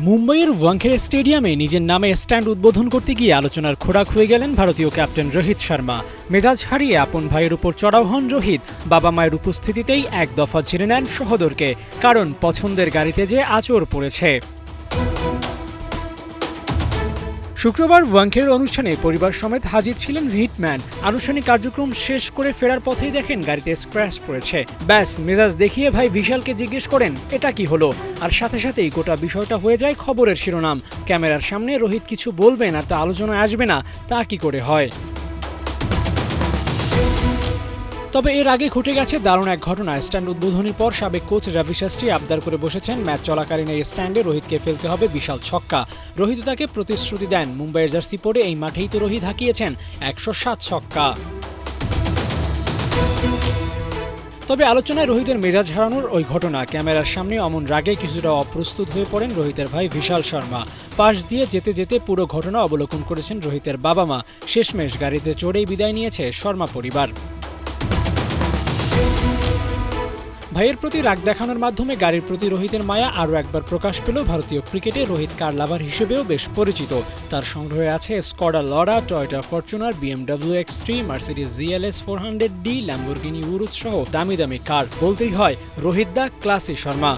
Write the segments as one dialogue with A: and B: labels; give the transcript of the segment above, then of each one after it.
A: মুম্বাইয়ের ওয়াংখেড়ে স্টেডিয়ামে নিজের নামে স্ট্যান্ড উদ্বোধন করতে গিয়ে আলোচনার খোরাক হয়ে গেলেন ভারতীয় ক্যাপ্টেন রোহিত শর্মা। মেজাজ হারিয়ে আপন ভাইয়ের উপর চড়াও হন রোহিত। বাবা মায়ের উপস্থিতিতেই এক দফা ঝেড়ে নেন সহোদরকে, কারণ পছন্দের গাড়িতে যে আঁচড় পড়েছে। শুক্রবার ওয়াংখেড়ের অনুষ্ঠানে পরিবার সমেত হাজির ছিলেন হিটম্যান। আনুষ্ঠানিক কার্যক্রম শেষ করে ফেরার পথেই দেখেন গাড়িতে স্ক্র্যাচ পড়েছে। ব্যাস মেজাজ দেখিয়ে ভাই বিশালকে জিজ্ঞেস করেন এটা কি হলো, আর সাথে সাথেই গোটা বিষয়টা হয়ে যায় খবরের শিরোনাম। ক্যামেরার সামনে রোহিত কিছু বলবেন আর তা আলোচনায় আসবে না, তা কি করে হয়? তবে এর আগে ঘটে গেছে দারুণ এক ঘটনা। স্ট্যান্ড উদ্বোধনের পর সাবেক কোচ রবি শাস্ত্রী আবদার করে বসেছেন ম্যাচ চলাকালীন এই স্ট্যান্ডে রোহিতকে ফেলতে হবে বিশাল ছক্কা। রোহিত তাকে প্রতিশ্রুতি দেন, মুম্বাইয়ের জার্সি পরে এই মাঠেই তো রোহিত হাঁকিয়েছেন 107 ছক্কা। তবে আলোচনায় রোহিতের মেজাজ হারানোর ওই ঘটনা, ক্যামেরার সামনে অমন রাগে কিছুটা অপ্রস্তুত হয়ে পড়েন রোহিতের ভাই বিশাল শর্মা। পাশ দিয়ে যেতে যেতে পুরো ঘটনা অবলোকন করেছেন রোহিতের বাবা মা। শেষমেশ গাড়িতে চড়েই বিদায় নিয়েছে শর্মা পরিবার। ভাইয়ের প্রতি রাগ দেখানোর মাধ্যমে গাড়ির প্রতি রোহিতের মায়া আরও একবার প্রকাশ পেল। ভারতীয় ক্রিকেটে রোহিত কার লাভার হিসেবেও বেশ পরিচিত। তার সংগ্রহে আছে Skoda Laura, Toyota Fortuner, BMW X3, Mercedes GLS 400D, Lamborghini Urus সহ দামি দামি কার। বলতেই হয় রোহিত দা ক্লাসি শর্মা।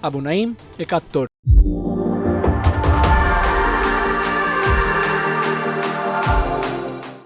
A: আবু নাইম, ৭১।